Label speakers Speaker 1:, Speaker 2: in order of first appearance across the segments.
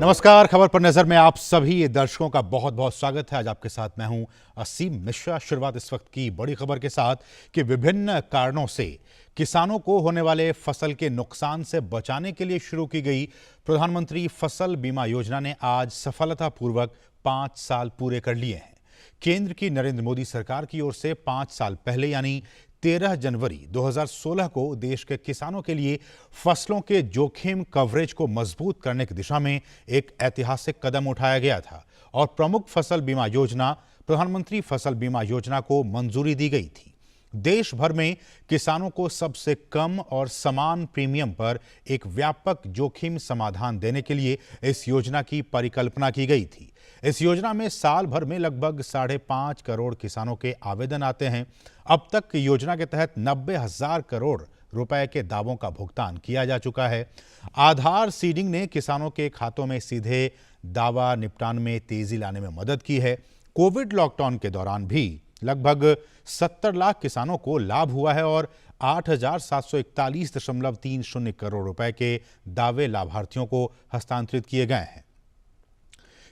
Speaker 1: नमस्कार। खबर पर नजर में आप सभी दर्शकों का बहुत बहुत स्वागत है। आज आपके साथ मैं हूं असीम मिश्रा। शुरुआत इस वक्त की बड़ी खबर के साथ कि विभिन्न कारणों से किसानों को होने वाले फसल के नुकसान से बचाने के लिए शुरू की गई प्रधानमंत्री फसल बीमा योजना ने आज सफलतापूर्वक 5 साल पूरे कर लिए हैं। केंद्र की नरेंद्र मोदी सरकार की ओर से 5 साल पहले यानी 13 जनवरी 2016 को देश के किसानों के लिए फसलों के जोखिम कवरेज को मजबूत करने की दिशा में एक ऐतिहासिक कदम उठाया गया था और प्रमुख फसल बीमा योजना प्रधानमंत्री फसल बीमा योजना को मंजूरी दी गई थी। देश भर में किसानों को सबसे कम और समान प्रीमियम पर एक व्यापक जोखिम समाधान देने के लिए इस योजना की परिकल्पना की गई थी। इस योजना में साल भर में लगभग 5.5 करोड़ किसानों के आवेदन आते हैं। अब तक योजना के तहत 90,000 करोड़ रुपए के दावों का भुगतान किया जा चुका है। आधार सीडिंग ने किसानों के खातों में सीधे दावा निपटान में तेजी लाने में मदद की है। कोविड लॉकडाउन के दौरान भी लगभग 70 लाख किसानों को लाभ हुआ है और 8,741.30 करोड़ रुपए के दावे लाभार्थियों को हस्तांतरित किए गए हैं।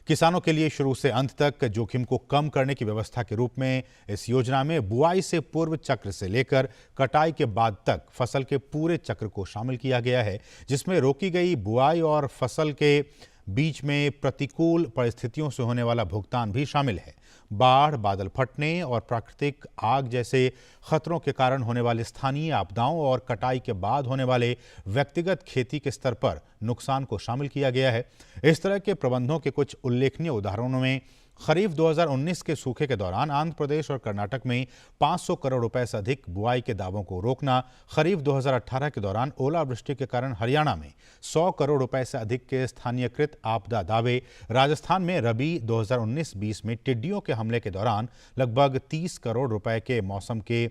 Speaker 1: किसानों के लिए शुरू से अंत तक जोखिम को कम करने की व्यवस्था के रूप में इस योजना में बुआई से पूर्व चक्र से लेकर कटाई के बाद तक फसल के पूरे चक्र को शामिल किया गया है, जिसमें रोकी गई बुआई और फसल के बीच में प्रतिकूल परिस्थितियों से होने वाला भुगतान भी शामिल है। बाढ़, बादल फटने और प्राकृतिक आग जैसे खतरों के कारण होने वाले स्थानीय आपदाओं और कटाई के बाद होने वाले व्यक्तिगत खेती के स्तर पर नुकसान को शामिल किया गया है। इस तरह के प्रबंधों के कुछ उल्लेखनीय उदाहरणों में खरीफ 2019 के सूखे के दौरान आंध्र प्रदेश और कर्नाटक में 500 करोड़ रुपए से अधिक बुआई के दावों को रोकना, खरीफ 2018 के दौरान ओलावृष्टि के कारण हरियाणा में 100 करोड़ रुपए से अधिक के स्थानीयकृत आपदा दावे, राजस्थान में रबी 2019-20 में टिड्डियों के हमले के दौरान लगभग 30 करोड़ रुपए के मौसम के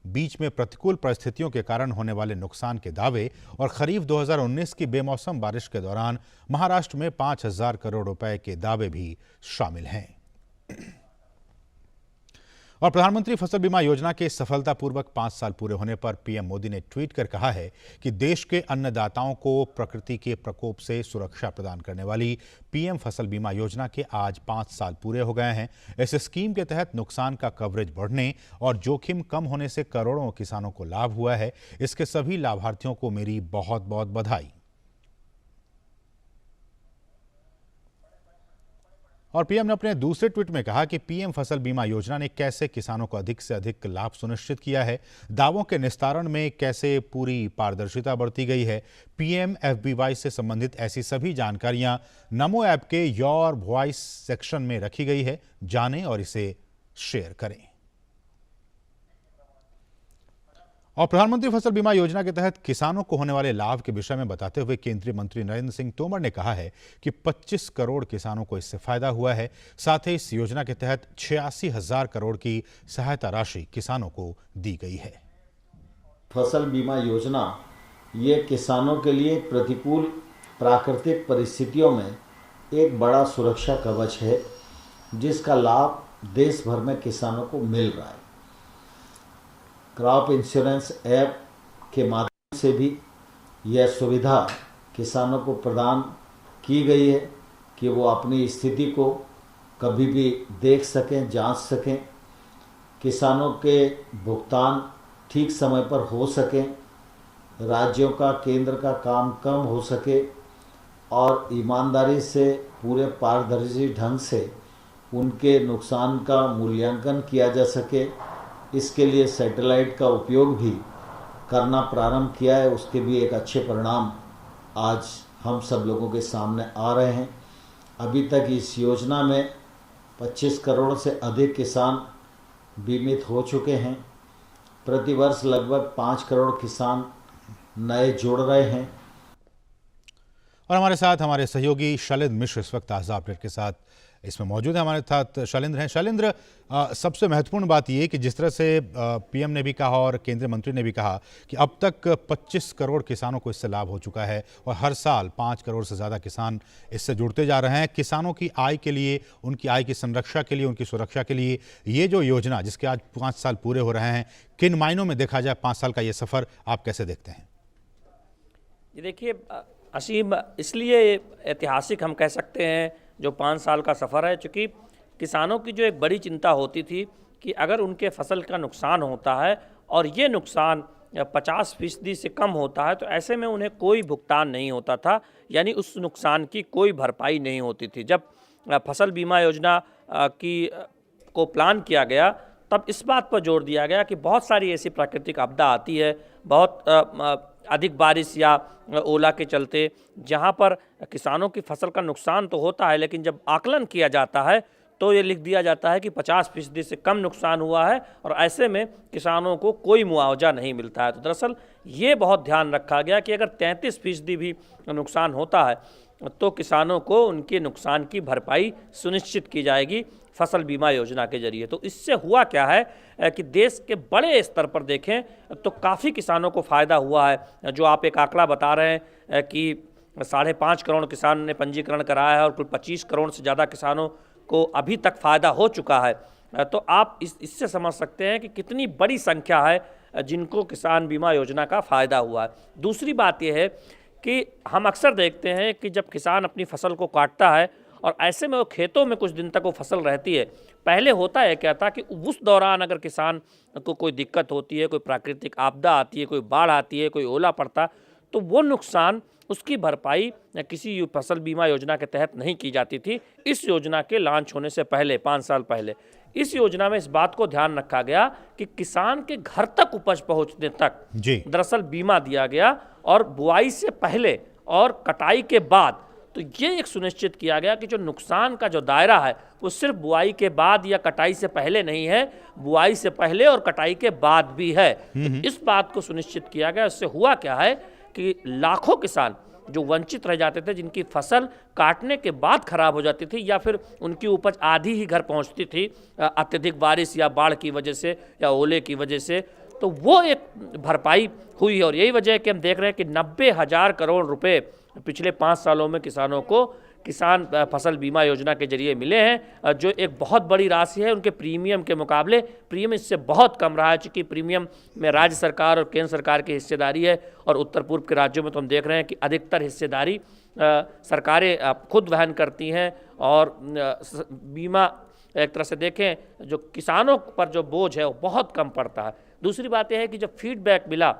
Speaker 1: बीच में प्रतिकूल परिस्थितियों के कारण होने वाले नुकसान के दावे और खरीफ 2019 की बेमौसम बारिश के दौरान महाराष्ट्र में 5,000 करोड़ रुपए के दावे भी शामिल हैं। और प्रधानमंत्री फसल बीमा योजना के सफलतापूर्वक 5 साल पूरे होने पर पीएम मोदी ने ट्वीट कर कहा है कि देश के अन्नदाताओं को प्रकृति के प्रकोप से सुरक्षा प्रदान करने वाली पीएम फसल बीमा योजना के आज 5 साल पूरे हो गए हैं। इस स्कीम के तहत नुकसान का कवरेज बढ़ने और जोखिम कम होने से करोड़ों किसानों को लाभ हुआ है। इसके सभी लाभार्थियों को मेरी बहुत बहुत बधाई। और पीएम ने अपने दूसरे ट्वीट में कहा कि पीएम फसल बीमा योजना ने कैसे किसानों को अधिक से अधिक लाभ सुनिश्चित किया है, दावों के निस्तारण में कैसे पूरी पारदर्शिता बरती गई है। पीएम एफबीवाई से संबंधित ऐसी सभी जानकारियां नमो ऐप के योर वॉइस सेक्शन में रखी गई है। जानें और इसे शेयर करें। और प्रधानमंत्री फसल बीमा योजना के तहत किसानों को होने वाले लाभ के विषय में बताते हुए केंद्रीय मंत्री नरेंद्र सिंह तोमर ने कहा है कि 25 करोड़ किसानों को इससे फायदा हुआ है। साथ ही इस योजना के तहत 86,000 करोड़ की सहायता राशि किसानों को दी गई है।
Speaker 2: फसल बीमा योजना ये किसानों के लिए प्रतिकूल प्राकृतिक परिस्थितियों में एक बड़ा सुरक्षा कवच है, जिसका लाभ देश भर में किसानों को मिल रहा है। क्रॉप इंश्योरेंस ऐप के माध्यम से भी यह सुविधा किसानों को प्रदान की गई है कि वो अपनी स्थिति को कभी भी देख सकें, जांच सकें, किसानों के भुगतान ठीक समय पर हो सकें, राज्यों का केंद्र का काम कम हो सके और ईमानदारी से पूरे पारदर्शी ढंग से उनके नुकसान का मूल्यांकन किया जा सके। इसके लिए सैटेलाइट का उपयोग भी करना प्रारंभ किया है। उसके भी एक अच्छे परिणाम आज हम सब लोगों के सामने आ रहे हैं। अभी तक इस योजना में 25 करोड़ से अधिक किसान बीमित हो चुके हैं। प्रतिवर्ष लगभग 5 करोड़ किसान नए जुड़ रहे हैं।
Speaker 1: और हमारे साथ हमारे सहयोगी शैलेंद्र मिश्र इस वक्त ताज़ा अपडेट के साथ इसमें मौजूद है। हमारे साथ शैलेंद्र हैं। शैलेंद्र, सबसे महत्वपूर्ण बात यह कि जिस तरह से पीएम ने भी कहा और केंद्रीय मंत्री ने भी कहा कि अब तक 25 करोड़ किसानों को इससे लाभ हो चुका है और हर साल 5 करोड़ से ज़्यादा किसान इससे जुड़ते जा रहे हैं। किसानों की आय के लिए, उनकी आय की संरक्षा के लिए, उनकी सुरक्षा के लिए ये जो योजना जिसके आज 5 साल पूरे हो रहे हैं, किन मायनों में देखा जाए 5 साल का ये सफ़र आप कैसे देखते हैं?
Speaker 3: ये देखिए, असीम इसलिए ऐतिहासिक हम कह सकते हैं जो 5 साल का सफ़र है, चूँकि किसानों की जो एक बड़ी चिंता होती थी कि अगर उनके फसल का नुकसान होता है और ये नुकसान 50% से कम होता है तो ऐसे में उन्हें कोई भुगतान नहीं होता था, यानी उस नुकसान की कोई भरपाई नहीं होती थी। जब फसल बीमा योजना को प्लान किया गया तब इस बात पर जोर दिया गया कि बहुत सारी ऐसी प्राकृतिक आपदा आती है, बहुत अधिक बारिश या ओला के चलते, जहां पर किसानों की फसल का नुकसान तो होता है, लेकिन जब आकलन किया जाता है तो ये लिख दिया जाता है कि 50% से कम नुकसान हुआ है और ऐसे में किसानों को कोई मुआवजा नहीं मिलता है। तो दरअसल ये बहुत ध्यान रखा गया कि अगर 33% भी नुकसान होता है तो किसानों को उनके नुकसान की भरपाई सुनिश्चित की जाएगी फसल बीमा योजना के जरिए। तो इससे हुआ क्या है कि देश के बड़े स्तर पर देखें तो काफ़ी किसानों को फ़ायदा हुआ है। जो आप एक आंकड़ा बता रहे हैं कि 5.5 करोड़ किसान ने पंजीकरण कराया है और कुल 25 करोड़ से ज़्यादा किसानों को अभी तक फ़ायदा हो चुका है, तो आप इससे समझ सकते हैं कि कितनी बड़ी संख्या है जिनको किसान बीमा योजना का फ़ायदा हुआ है। दूसरी बात यह है कि हम अक्सर देखते हैं कि जब किसान अपनी फसल को काटता है और ऐसे में वो खेतों में कुछ दिन तक वो फसल रहती है, पहले होता है क्या था कि उस दौरान अगर किसान को कोई दिक्कत होती है, कोई प्राकृतिक आपदा आती है, कोई बाढ़ आती है, कोई ओला पड़ता, तो वो नुकसान उसकी भरपाई किसी फसल बीमा योजना के तहत नहीं की जाती थी। इस योजना के लॉन्च होने से पहले 5 साल पहले इस योजना में इस बात को ध्यान रखा गया कि किसान के घर तक उपज पहुंचने तक दरअसल बीमा दिया गया और बुआई से पहले और कटाई के बाद। तो ये एक सुनिश्चित किया गया कि जो नुकसान का जो दायरा है वो सिर्फ बुआई के बाद या कटाई से पहले नहीं है, बुआई से पहले और कटाई के बाद भी है। तो इस बात को सुनिश्चित किया गया। इससे हुआ क्या है कि लाखों किसान जो वंचित रह जाते थे, जिनकी फसल काटने के बाद खराब हो जाती थी या फिर उनकी उपज आधी ही घर पहुंचती थी अत्यधिक बारिश या बाढ़ की वजह से या ओले की वजह से, तो वो एक भरपाई हुई है। और यही वजह है कि हम देख रहे हैं कि 90,000 करोड़ रुपए पिछले 5 सालों में किसानों को किसान फसल बीमा योजना के जरिए मिले हैं, जो एक बहुत बड़ी राशि है। उनके प्रीमियम के मुकाबले प्रीमियम इससे बहुत कम रहा है, चूँकि प्रीमियम में राज्य सरकार और केंद्र सरकार की हिस्सेदारी है और उत्तर पूर्व के राज्यों में तो हम देख रहे हैं कि अधिकतर हिस्सेदारी सरकारें खुद वहन करती हैं और बीमा एक तरह से देखें जो किसानों पर जो बोझ है वो बहुत कम पड़ता है। दूसरी बात यह है कि जब फीडबैक मिला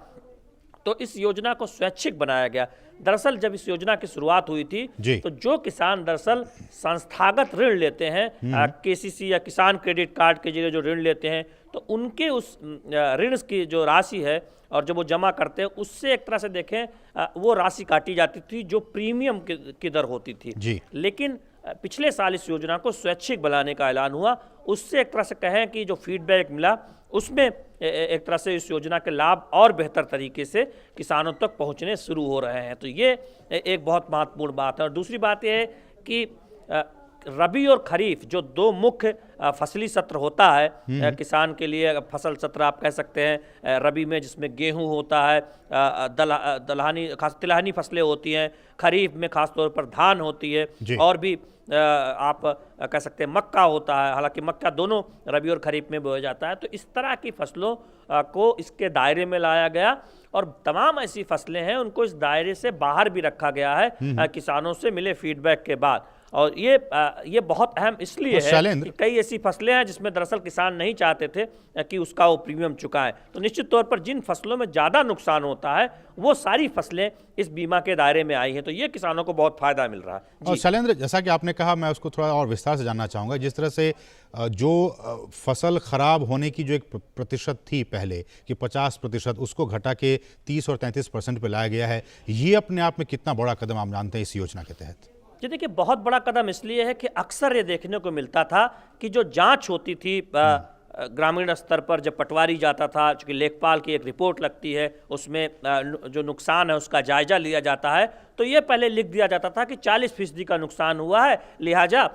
Speaker 3: तो इस योजना को स्वैच्छिक बनाया गया। दरअसल जब इस योजना की शुरुआत हुई थी तो जो किसान दरअसल संस्थागत ऋण लेते हैं, केसीसी या किसान क्रेडिट कार्ड के जरिए जो ऋण लेते हैं, तो उनके उस ऋण की जो राशि है और जब वो जमा करते हैं उससे एक तरह से देखें वो राशि काटी जाती थी जो प्रीमियम की दर होती थी। लेकिन पिछले साल इस योजना को स्वैच्छिक बनाने का ऐलान हुआ। उससे एक तरह से कहें कि जो फीडबैक मिला उसमें एक तरह से इस योजना के लाभ और बेहतर तरीके से किसानों तक पहुंचने शुरू हो रहे हैं। तो ये एक बहुत महत्वपूर्ण बात है। और दूसरी बात यह है कि रबी और खरीफ जो 2 मुख्य फसली सत्र होता है किसान के लिए, फसल सत्र आप कह सकते हैं रबी में जिसमें गेहूं होता है, तिलहनी फसलें होती हैं, खरीफ में खासतौर पर धान होती है और भी आप कह सकते हैं मक्का होता है। हालांकि मक्का दोनों रबी और खरीफ में बोया जाता है। तो इस तरह की फसलों को इसके दायरे में लाया गया और तमाम ऐसी फसलें हैं उनको इस दायरे से बाहर भी रखा गया है किसानों से मिले फीडबैक के बाद। और ये बहुत अहम इसलिए है कि कई ऐसी फसलें हैं जिसमें दरअसल किसान नहीं चाहते थे कि उसका वो प्रीमियम चुकाएं। तो निश्चित तौर पर जिन फसलों में ज़्यादा नुकसान होता है वो सारी फसलें इस बीमा के दायरे में आई हैं। तो ये किसानों को बहुत फायदा मिल रहा है।
Speaker 1: और शैलेंद्र, जैसा कि आपने कहा, मैं उसको थोड़ा और विस्तार से जानना चाहूँगा। जिस तरह से जो फसल खराब होने की जो एक प्रतिशत थी पहले कि 50%, उसको घटा के 30 और 33% पे लाया गया है, ये अपने आप में कितना बड़ा कदम आप जानते हैं इस योजना के तहत?
Speaker 3: जी देखिए, बहुत बड़ा कदम इसलिए है कि अक्सर ये देखने को मिलता था कि जो जांच होती थी ग्रामीण स्तर पर, जब पटवारी जाता था, चूँकि लेखपाल की एक रिपोर्ट लगती है, उसमें जो नुकसान है उसका जायजा लिया जाता है, तो ये पहले लिख दिया जाता था कि 40% का नुकसान हुआ है, लिहाजा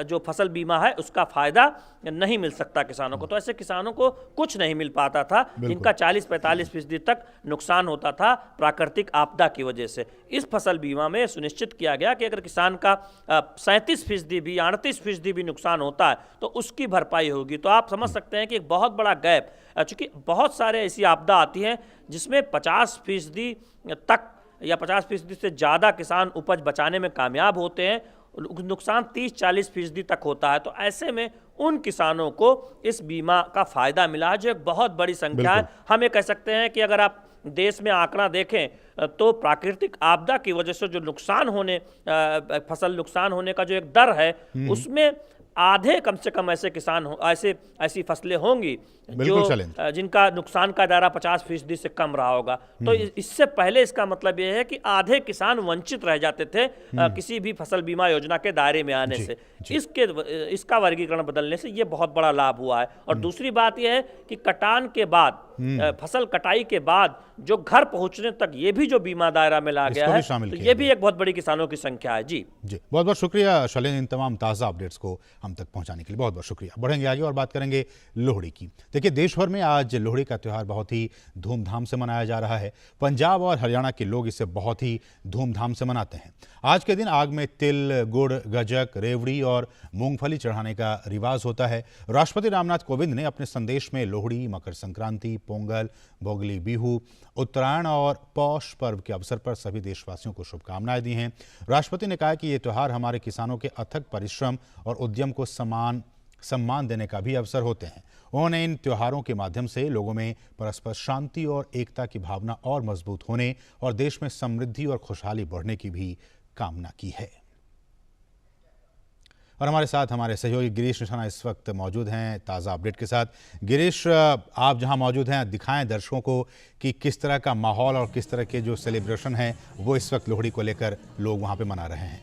Speaker 3: जो फसल बीमा है उसका फ़ायदा नहीं मिल सकता किसानों को। तो ऐसे किसानों को कुछ नहीं मिल पाता था जिनका 40-45% तक नुकसान होता था प्राकृतिक आपदा की वजह से। इस फसल बीमा में सुनिश्चित किया गया कि अगर किसान का 37% भी, 38% भी नुकसान होता है तो उसकी भरपाई होगी। तो आप समझ सकते हैं कि एक बहुत बड़ा गैप, चूँकि बहुत सारे ऐसी आपदा आती हैं जिसमें 50% तक या 50% से ज़्यादा किसान उपज बचाने में कामयाब होते हैं, नुकसान 30-40% तक होता है। तो ऐसे में उन किसानों को इस बीमा का फ़ायदा मिला है, जो एक बहुत बड़ी संख्या है। हम ये कह सकते हैं कि अगर आप देश में आंकड़ा देखें तो प्राकृतिक आपदा की वजह से जो नुकसान होने फसल नुकसान होने का जो एक दर है, उसमें आधे कम से कम ऐसे किसान हो, ऐसी फसलें होंगी जो जिनका नुकसान का दायरा 50% से कम रहा होगा। तो इससे पहले इसका मतलब यह है कि आधे किसान वंचित रह जाते थे किसी भी फसल बीमा योजना के दायरे में आने से। इसका वर्गीकरण बदलने से ये बहुत बड़ा लाभ हुआ है। और दूसरी बात यह है कि कटान के बाद, फसल कटाई के बाद जो घर पहुंचने तक ये भी जो बीमा दायरा में ला गया है, तो ये भी एक बहुत बड़ी किसानों की संख्या है। जी
Speaker 1: बहुत बहुत शुक्रिया शैलेंद्र, इन तमाम ताज़ा अपडेट्स को हम तक पहुंचाने के लिए बहुत बहुत शुक्रिया। बढ़ेंगे आगे और बात करेंगे लोहड़ी की। देखिए, देश भर में आज लोहड़ी का त्यौहार बहुत ही धूमधाम से मनाया जा रहा है। पंजाब और हरियाणा के लोग इसे बहुत ही धूमधाम से मनाते हैं। आज के दिन आग में तिल, गुड़, गज्जक, रेवड़ी और मूंगफली चढ़ाने का रिवाज होता है। राष्ट्रपति रामनाथ कोविंद ने अपने संदेश में लोहड़ी, मकर संक्रांति, पोंगल, भोगली बिहू, उत्तरायण और पौष पर्व के अवसर पर सभी देशवासियों को शुभकामनाएं दी हैं। राष्ट्रपति ने कहा कि ये त्यौहार हमारे किसानों के अथक परिश्रम और उद्यम को सम्मान देने का भी अवसर होते हैं। उन्होंने इन त्योहारों के माध्यम से लोगों में परस्पर शांति और एकता की भावना और मजबूत होने और देश में समृद्धि और खुशहाली बढ़ने की भी कामना की है। और हमारे साथ हमारे सहयोगी गिरीश निशाना इस वक्त मौजूद हैं ताज़ा अपडेट के साथ। गिरीश, आप जहां मौजूद हैं, दिखाएं दर्शकों को कि किस तरह का माहौल और किस तरह के जो सेलिब्रेशन हैं वो इस वक्त लोहड़ी को लेकर लोग वहां पे मना रहे हैं।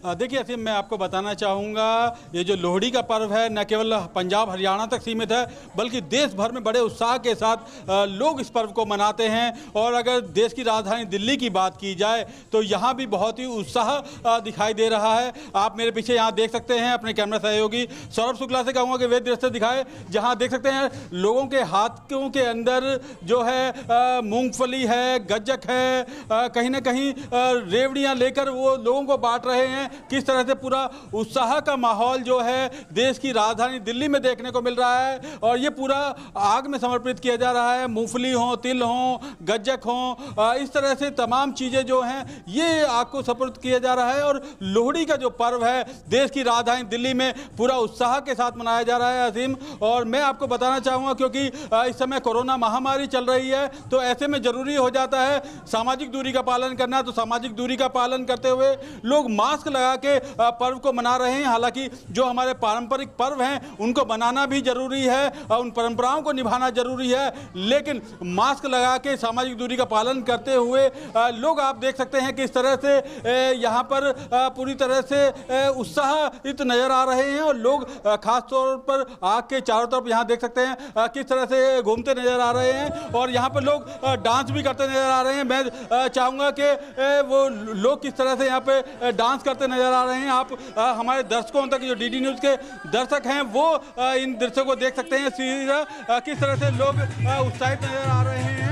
Speaker 4: देखिए असीम, मैं आपको बताना चाहूँगा, ये जो लोहड़ी का पर्व है न केवल पंजाब हरियाणा तक सीमित है, बल्कि देश भर में बड़े उत्साह के साथ लोग इस पर्व को मनाते हैं। और अगर देश की राजधानी दिल्ली की बात की जाए तो यहाँ भी बहुत ही उत्साह दिखाई दे रहा है। आप मेरे पीछे यहाँ देख सकते हैं, अपने कैमरा सहयोगी सौरभ शुक्ला से कहूँगा कि वे दृश्य दिखाए, जहाँ देख सकते हैं लोगों के हाथों के अंदर जो है मूँगफली है, गज्जक है, कहीं ना कहीं रेवड़ियाँ लेकर वो लोगों को बांट रहे हैं। किस तरह से पूरा उत्साह का माहौल जो है देश की राजधानी दिल्ली में देखने को मिल रहा है। और ये पूरा आग में समर्पित किया जा रहा है। मूंगफली हो, तिल हो, गज्जक हो, इस तरह से तमाम चीज़ें जो हैं ये आग को समर्पित किया जा रहा है। और लोहड़ी का जो पर्व है देश की राजधानी दिल्ली में पूरा उत्साह के साथ मनाया जा रहा है अजीम। और मैं आपको बताना चाहूँगा, क्योंकि इस समय कोरोना महामारी चल रही है, तो ऐसे में ज़रूरी हो जाता है सामाजिक दूरी का पालन करना। तो सामाजिक दूरी का पालन करते हुए लोग मास्क लगा के पर्व को मना रहे हैं। हालांकि जो हमारे पारंपरिक पर्व हैं उनको बनाना भी जरूरी है, उन परंपराओं को निभाना जरूरी है, लेकिन मास्क लगा के सामाजिक दूरी का पालन करते हुए लोग आप देख सकते हैं कि इस तरह से यहाँ पर पूरी तरह से उत्साहित नजर आ रहे हैं। और लोग खास तौर पर आग के चारों तरफ यहाँ देख सकते हैं किस तरह से घूमते नजर आ रहे हैं। और यहाँ पर लोग डांस भी करते नजर आ रहे हैं। मैं चाहूँगा कि वो लोग किस तरह से यहाँ पे डांस करते नजर आ रहे हैं। आप हमारे दर्शकों तक, जो डीडी न्यूज़ के दर्शक हैं, वो इन दृश्यों को देख सकते हैं सीधा किस तरह से लोग उत्साहित नजर आ रहे हैं।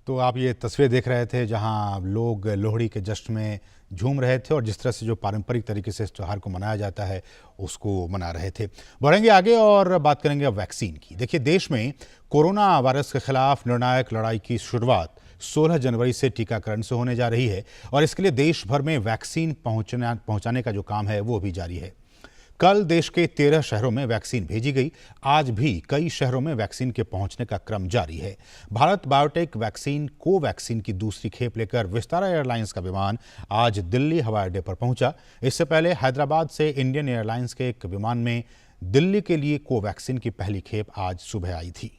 Speaker 1: तो आप ये तस्वीर देख रहे थे जहां लोग लोहड़ी के जश्न में झूम रहे थे और जिस तरह से जो पारंपरिक तरीके से इस त्यौहार को मनाया जाता है उसको मना रहे थे। बढ़ेंगे आगे और बात करेंगे अब वैक्सीन की। देखिए, देश में कोरोना वायरस के खिलाफ निर्णायक लड़ाई की शुरुआत 16 जनवरी से टीकाकरण से होने जा रही है और इसके लिए देश भर में वैक्सीन पहुंचाने का जो काम है वो भी जारी है। कल देश के 13 शहरों में वैक्सीन भेजी गई। आज भी कई शहरों में वैक्सीन के पहुंचने का क्रम जारी है। भारत बायोटेक वैक्सीन कोवैक्सीन की दूसरी खेप लेकर विस्तारा एयरलाइंस का विमान आज दिल्ली हवाई अड्डे पर पहुंचा। इससे पहले हैदराबाद से इंडियन एयरलाइंस के एक विमान में दिल्ली के लिए कोवैक्सीन की पहली खेप आज सुबह आई थी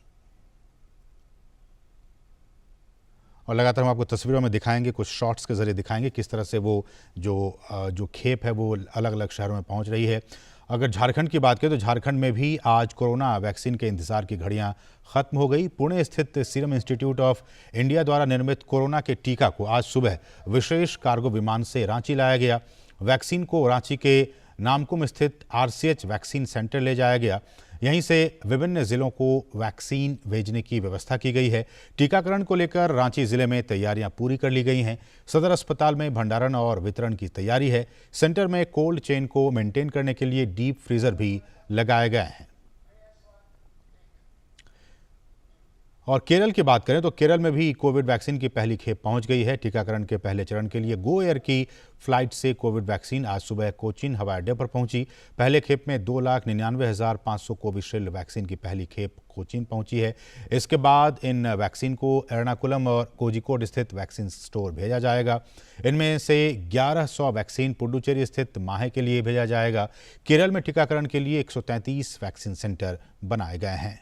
Speaker 1: और लगातार हम आपको तस्वीरों में दिखाएंगे, कुछ शॉट्स के जरिए दिखाएंगे किस तरह से वो जो खेप है वो अलग अलग शहरों में पहुंच रही है। अगर झारखंड की बात करें तो झारखंड में भी आज कोरोना वैक्सीन के इंतजार की घड़ियां खत्म हो गई। पुणे स्थित सीरम इंस्टीट्यूट ऑफ इंडिया द्वारा निर्मित कोरोना के टीका को आज सुबह विशेष कार्गो विमान से रांची लाया गया। वैक्सीन को रांची के नामकुम स्थित RCH वैक्सीन सेंटर ले जाया गया। यहीं से विभिन्न जिलों को वैक्सीन भेजने की व्यवस्था की गई है। टीकाकरण को लेकर रांची जिले में तैयारियां पूरी कर ली गई हैं। सदर अस्पताल में भंडारण और वितरण की तैयारी है। सेंटर में कोल्ड चेन को मेंटेन करने के लिए डीप फ्रीजर भी लगाए गए हैं। और केरल की बात करें तो केरल में भी कोविड वैक्सीन की पहली खेप पहुंच गई है। टीकाकरण के पहले चरण के लिए गो एयर की फ्लाइट से कोविड वैक्सीन आज सुबह कोचीन हवाई अड्डे पर पहुंची। पहले खेप में 2,99,500 कोविशील्ड वैक्सीन की पहली खेप कोचीन पहुंची है। इसके बाद इन वैक्सीन को एर्नाकुलम और कोझिकोड स्थित वैक्सीन स्टोर भेजा जाएगा। इनमें से 1100 वैक्सीन पुडुचेरी स्थित माहे के लिए भेजा जाएगा। केरल में टीकाकरण के लिए 133 वैक्सीन सेंटर बनाए गए हैं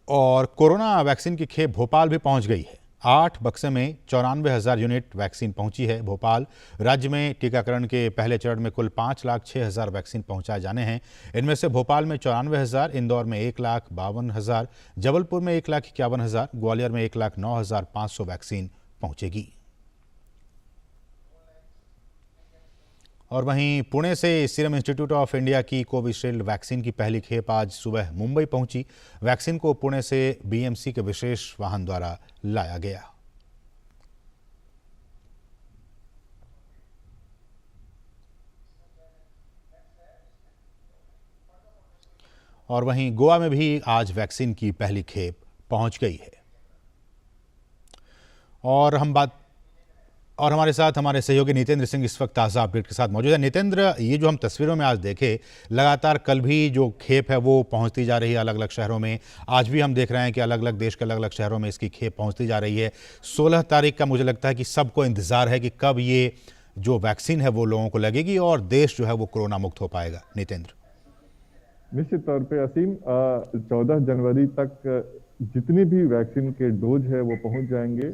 Speaker 1: और कोरोना वैक्सीन की खेप भोपाल भी पहुंच गई है। 8 बक्से में 94,000 यूनिट वैक्सीन पहुंची है। भोपाल राज्य में टीकाकरण के पहले चरण में कुल 5,06,000 वैक्सीन पहुंचाए जाने हैं। इनमें से भोपाल में 94,000, इंदौर में 1,52,000, जबलपुर में 1,51,000, ग्वालियर में 1,09,500 वैक्सीन पहुंचेगी। और वहीं पुणे से सीरम इंस्टीट्यूट ऑफ इंडिया की कोविशील्ड वैक्सीन की पहली खेप आज सुबह मुंबई पहुंची। वैक्सीन को पुणे से BMC के विशेष वाहन द्वारा लाया गया। और वहीं गोवा में भी आज वैक्सीन की पहली खेप पहुंच गई है। और हमारे साथ हमारे सहयोगी नितेंद्र सिंह इस वक्त ताज़ा अपडेट के साथ मौजूद है। नितेंद्र, ये जो हम तस्वीरों में आज देखे, लगातार कल भी जो खेप है वो पहुंचती जा रही है अलग अलग शहरों में। आज भी हम देख रहे हैं कि अलग अलग देश के अलग अलग शहरों में इसकी खेप पहुंचती जा रही है। 16 तारीख का मुझे लगता है कि सबको इंतजार है कि कब ये जो वैक्सीन है वो लोगों को लगेगी और देश जो है वो कोरोना मुक्त हो पाएगा। नितेंद्र,
Speaker 5: निश्चित तौर पे असीम, 14 जनवरी तक जितनी भी वैक्सीन के डोज है वो पहुंच जाएंगे।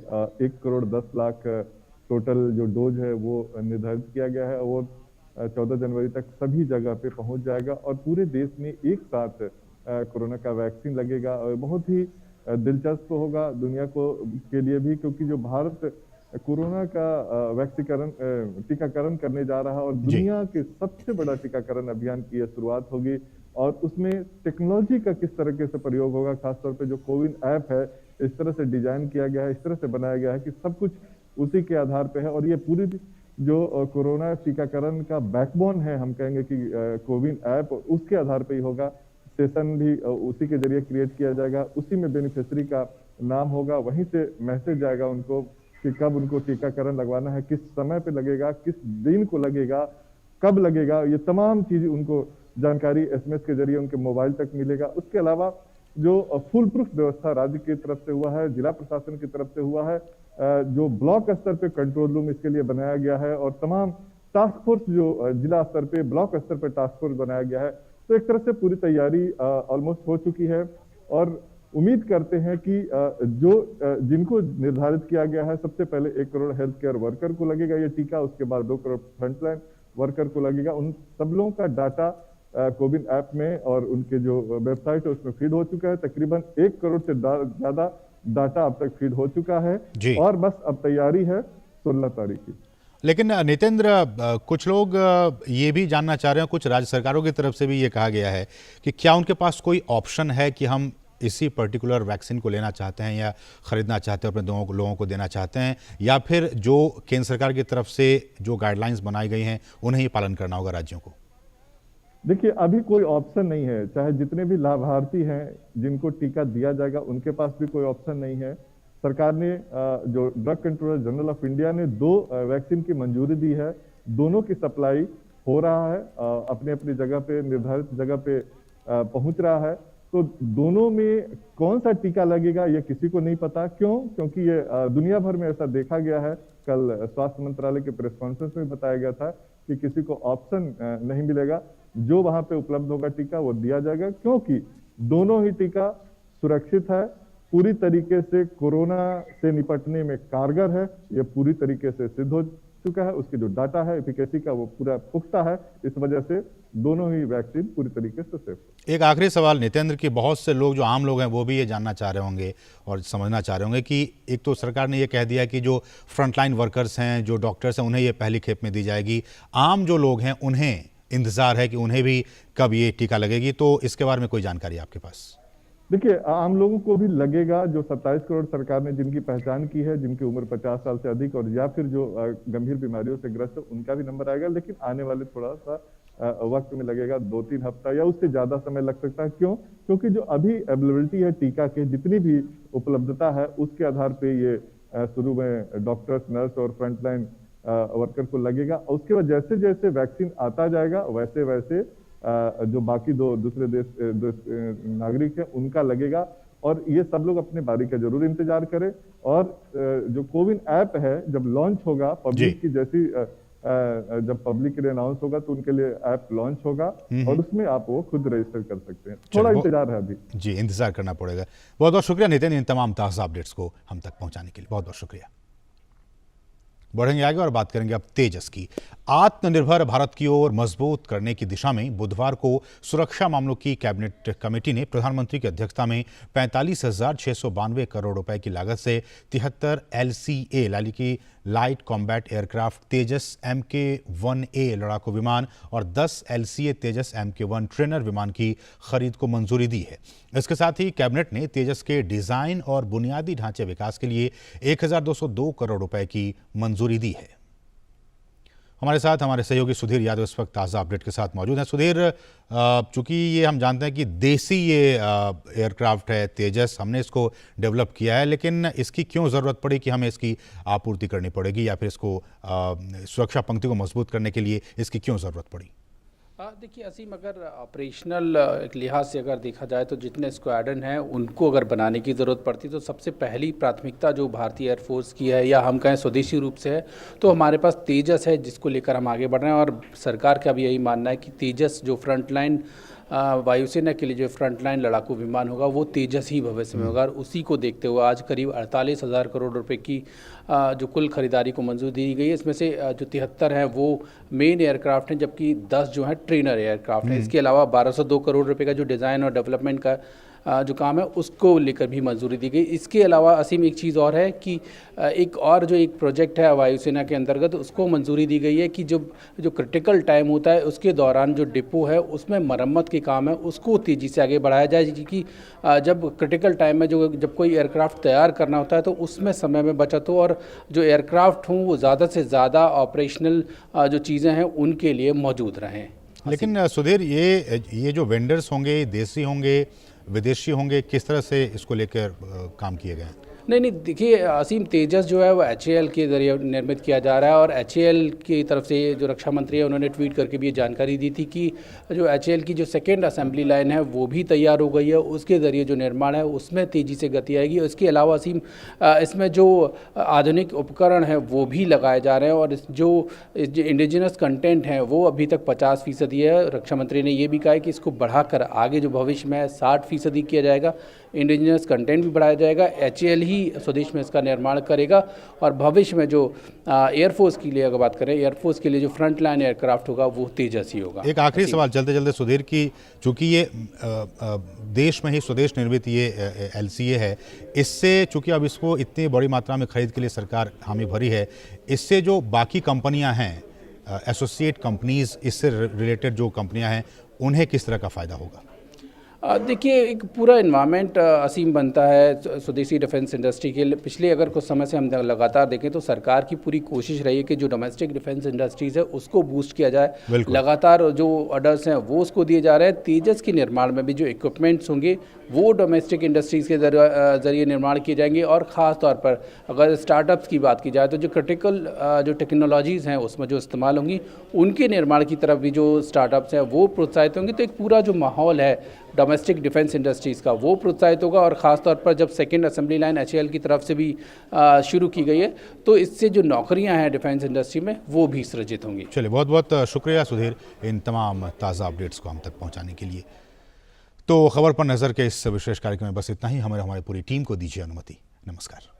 Speaker 5: 1 करोड़ 10 लाख टोटल जो डोज है वो निर्धारित किया गया है और 14 जनवरी तक सभी जगह पे पहुंच जाएगा और पूरे देश में एक साथ कोरोना का वैक्सीन लगेगा। और बहुत ही दिलचस्प होगा दुनिया को के लिए भी, क्योंकि जो भारत कोरोना का टीकाकरण करने जा रहा है और दुनिया के सबसे बड़ा टीकाकरण अभियान की यह शुरुआत होगी और उसमें टेक्नोलॉजी का किस तरीके से प्रयोग होगा, खासतौर पे जो कोविन ऐप है इस तरह से डिजाइन किया गया है, इस तरह से बनाया गया है कि सब कुछ उसी के आधार पे है। और ये पूरी जो कोरोना टीकाकरण का बैकबोन है, हम कहेंगे कि कोविन ऐप, उसके आधार पे ही होगा। सेशन भी उसी के जरिए क्रिएट किया जाएगा, उसी में बेनिफिशियरी का नाम होगा, वहीं से मैसेज आएगा उनको कि कब उनको टीकाकरण लगवाना है, किस समय पे लगेगा, किस दिन को लगेगा, कब लगेगा, ये तमाम चीज उनको जानकारी SMS के जरिए उनके मोबाइल तक मिलेगा। उसके अलावा जो फुल प्रूफ व्यवस्था राज्य की तरफ से हुआ है, जिला प्रशासन की तरफ से हुआ है, जो ब्लॉक स्तर पे कंट्रोल रूम इसके लिए बनाया गया है और तमाम टास्क फोर्स जो जिला स्तर पे, ब्लॉक स्तर पे टास्क फोर्स बनाया गया है, तो एक तरह से पूरी तैयारी ऑलमोस्ट हो चुकी है और उम्मीद करते हैं कि जिनको निर्धारित किया गया है, सबसे पहले 1 करोड़ हेल्थ केयर वर्कर को लगेगा ये टीका, उसके बाद 2 करोड़ फ्रंटलाइन वर्कर को लगेगा। उन सब लोगों का डाटा कोविन ऐप में और उनके जो वेबसाइट है उसमें फीड हो चुका है। तकरीबन 1 करोड़ से ज्यादा डाटा अब तक फीड हो चुका है और बस अब तैयारी है 16 तारीख की।
Speaker 1: लेकिन नितेंद्र, कुछ लोग ये भी जानना चाह रहे हैं, कुछ राज्य सरकारों की तरफ से भी ये कहा गया है कि क्या उनके पास कोई ऑप्शन है कि हम इसी पर्टिकुलर वैक्सीन को लेना चाहते हैं या ख़रीदना चाहते हैं, अपने लोगों को देना चाहते हैं, या फिर जो केंद्र सरकार की तरफ से जो गाइडलाइंस बनाई गई हैं उन्हें ही पालन करना होगा राज्यों को?
Speaker 5: देखिए, अभी कोई ऑप्शन नहीं है। चाहे जितने भी लाभार्थी हैं जिनको टीका दिया जाएगा उनके पास भी कोई ऑप्शन नहीं है। सरकार ने जो drug controller general of India ने 2 वैक्सीन की मंजूरी दी है। दोनों की सप्लाई हो रहा है, अपने अपनी जगह पे, निर्धारित जगह पे पहुंच रहा है। तो दोनों में कौन सा टीका लगेगा ये किसी को नहीं पता। क्यों? क्योंकि ये दुनिया भर में ऐसा देखा गया है। कल स्वास्थ्य मंत्रालय के प्रेस कॉन्फ्रेंस में बताया गया था कि किसी को ऑप्शन नहीं मिलेगा, जो वहां पे उपलब्ध होगा टीका वो दिया जाएगा, क्योंकि दोनों ही टीका सुरक्षित है, पूरी तरीके से कोरोना से निपटने में कारगर है। ये पूरी तरीके से सिद्ध हो चुका है, उसके जो डाटा है एफिकेसी का वो पूरा पुख्ता है। इस वजह से दोनों ही वैक्सीन पूरी तरीके से सेफ है।
Speaker 1: एक आखिरी सवाल नितेंद्र, की बहुत से लोग जो आम लोग हैं वो भी ये जानना चाह रहे होंगे और समझना चाह रहे होंगे कि एक तो सरकार ने ये कह दिया कि जो फ्रंटलाइन वर्कर्स हैं, जो डॉक्टर्स हैं, उन्हें ये पहली खेप में दी जाएगी। आम जो लोग हैं उन्हें इंतजार है कि उन्हें भी कब ये टीका लगेगी, तो इसके बारे में कोई जानकारी आपके पास?
Speaker 5: देखिए, आम लोगों को भी लगेगा। जो 27 करोड़ सरकार ने जिनकी पहचान की है, जिनकी उम्र 50 साल से अधिक और या फिर जो गंभीर बीमारियों से ग्रस्त है, उनका भी नंबर आएगा। लेकिन आने वाले थोड़ा सा वक्त में लगेगा, 2-3 हफ्ता या उससे ज्यादा समय लग सकता है। क्यों? क्योंकि जो अभी अवेलेबिलिटी है टीका के, जितनी भी उपलब्धता है, उसके आधार पे ये शुरू में डॉक्टर्स, नर्स और फ्रंटलाइन वर्कर को लगेगा। उसके बाद जैसे जैसे वैक्सीन आता जाएगा वैसे वैसे जो बाकी दूसरे देश नागरिक हैं उनका लगेगा। और ये सब लोग अपने बारी का जरूर इंतजार करें। और जो कोविन ऐप है, जब लॉन्च होगा पब्लिक की, जैसी जब पब्लिक के लिए अनाउंस होगा तो उनके लिए ऐप लॉन्च होगा और उसमें आप वो खुद रजिस्टर कर सकते हैं। थोड़ा इंतजार है अभी।
Speaker 1: जी, इंतजार करना पड़ेगा। बहुत बहुत शुक्रिया नितिन, इन तमाम ताज़ा अपडेट्स को हम तक पहुंचाने के लिए बहुत बहुत शुक्रिया। बढ़ेंगे आगे और बात करेंगे अब तेजस की। आत्मनिर्भर भारत की ओर मजबूत करने की दिशा में बुधवार को सुरक्षा मामलों की कैबिनेट कमेटी ने प्रधानमंत्री की अध्यक्षता में 45,692 करोड़ रुपए की लागत से 73 LCA यानी कि लाइट कॉम्बैट एयरक्राफ्ट तेजस MK-1A लड़ाकू विमान और 10 LCA तेजस MK-1 ट्रेनर विमान की खरीद को मंजूरी दी है। इसके साथ ही कैबिनेट ने तेजस के डिजाइन और बुनियादी ढांचे विकास के लिए 1,202 करोड़ रुपए की मंजूरी दी है। हमारे साथ हमारे सहयोगी सुधीर यादव इस वक्त ताज़ा अपडेट के साथ मौजूद हैं। सुधीर, चूंकि ये हम जानते हैं कि देसी ये एयरक्राफ्ट है तेजस, हमने इसको डेवलप किया है, लेकिन इसकी क्यों ज़रूरत पड़ी कि हमें इसकी आपूर्ति करनी पड़ेगी, या फिर इसको सुरक्षा पंक्ति को मजबूत करने के लिए इसकी क्यों ज़रूरत पड़ी?
Speaker 6: देखिए असीम, अगर ऑपरेशनल एक लिहाज से अगर देखा जाए तो जितने स्क्वाड्रन हैं उनको अगर बनाने की ज़रूरत पड़ती तो सबसे पहली प्राथमिकता जो भारतीय एयरफोर्स की है, या हम कहें स्वदेशी रूप से है, तो हमारे पास तेजस है जिसको लेकर हम आगे बढ़ रहे हैं। और सरकार का भी यही मानना है कि तेजस जो फ्रंटलाइन वायुसेना के लिए जो फ्रंटलाइन लड़ाकू विमान होगा वो तेजस ही भविष्य में होगा। और उसी को देखते हुए आज करीब 48,000 करोड़ रुपए की जो कुल खरीदारी को मंजूरी दी गई है। इसमें से जो 73 हैं वो मेन एयरक्राफ्ट हैं, जबकि 10 जो हैं ट्रेनर एयरक्राफ्ट हैं। इसके अलावा 1,202 करोड़ रुपए का जो डिज़ाइन और डेवलपमेंट का जो काम है उसको लेकर भी मंजूरी दी गई। इसके अलावा असीम एक चीज़ और है कि एक प्रोजेक्ट है वायुसेना के अंतर्गत, उसको मंजूरी दी गई है कि जो क्रिटिकल टाइम होता है उसके दौरान जो डिपो है उसमें मरम्मत के काम है उसको तेज़ी से आगे बढ़ाया जाए, क्योंकि जब क्रिटिकल टाइम में जब कोई एयरक्राफ्ट तैयार करना होता है तो उसमें समय में बचत हो और जो एयरक्राफ्ट हों वो ज़्यादा से ज़्यादा ऑपरेशनल जो चीज़ें हैं उनके लिए मौजूद रहें।
Speaker 1: लेकिन सुधीर, ये जो वेंडर्स होंगे, देसी होंगे, विदेशी होंगे, किस तरह से इसको लेकर काम किए गए हैं?
Speaker 6: नहीं, देखिए असीम, तेजस जो है वो HAL के जरिए निर्मित किया जा रहा है। और HAL की तरफ से जो रक्षा मंत्री है उन्होंने ट्वीट करके भी ये जानकारी दी थी कि जो HAL की जो सेकेंड असेंबली लाइन है वो भी तैयार हो गई है। उसके ज़रिए जो निर्माण है उसमें तेज़ी से गति आएगी। इसके अलावा असीम, इसमें जो आधुनिक उपकरण हैं वो भी लगाए जा रहे हैं। और जो इंडिजिनस कंटेंट हैं वो अभी तक 50% है। रक्षा मंत्री ने ये भी कहा है कि इसको बढ़ाकर आगे जो भविष्य में 60% किया जाएगा। इंडिजिनस कंटेंट भी बढ़ाया जाएगा। HAL ही स्वदेश में इसका निर्माण करेगा। और भविष्य में जो एयरफोर्स के लिए अगर बात करें, एयरफोर्स के लिए जो फ्रंट लाइन एयरक्राफ्ट होगा वो तेजस ही होगा।
Speaker 1: एक आखिरी सवाल चलते चलते सुधीर की, चूंकि ये देश में ही स्वदेश निर्मित ये LCA है, इससे चूंकि अब इसको इतनी बड़ी मात्रा में खरीद के लिए सरकार हामी भरी है, इससे जो बाकी कंपनियां हैं, एसोसिएट कंपनीज, इससे रिलेटेड जो कंपनियां हैं, उन्हें किस तरह का फ़ायदा होगा?
Speaker 6: देखिए, एक पूरा इन्वायरमेंट असीम बनता है स्वदेशी डिफेंस इंडस्ट्री के लिए। पिछले अगर कुछ समय से हम लगातार देखें तो सरकार की पूरी कोशिश रही है कि जो डोमेस्टिक डिफेंस इंडस्ट्रीज़ है उसको बूस्ट किया जाए। लगातार जो ऑर्डर्स हैं वो उसको दिए जा रहे हैं। तेजस के निर्माण में भी जो इक्विपमेंट्स होंगे वो डोमेस्टिक इंडस्ट्रीज़ के ज़रिए निर्माण किए जाएंगे। और ख़ास तौर पर अगर स्टार्टअप्स की बात की जाए तो जो क्रिटिकल जो टेक्नोलॉजीज़ हैं उसमें जो इस्तेमाल होंगी उनके निर्माण की तरफ भी जो स्टार्टअप्स हैं वो प्रोत्साहित होंगे। तो एक पूरा जो माहौल है डोमेस्टिक डिफेंस इंडस्ट्रीज़ का वो प्रोत्साहित होगा। और ख़ास तौर पर जब सेकंड असेंबली लाइन HAL की तरफ से भी शुरू की गई है तो इससे जो नौकरियां हैं डिफेंस इंडस्ट्री में वो भी सृजित होंगी।
Speaker 1: चलिए, बहुत बहुत शुक्रिया सुधीर इन तमाम ताज़ा अपडेट्स को हम तक पहुंचाने के लिए। तो खबर पर नज़र के इस विशेष कार्यक्रम में बस इतना ही। हमारी पूरी टीम को दीजिए अनुमति। नमस्कार।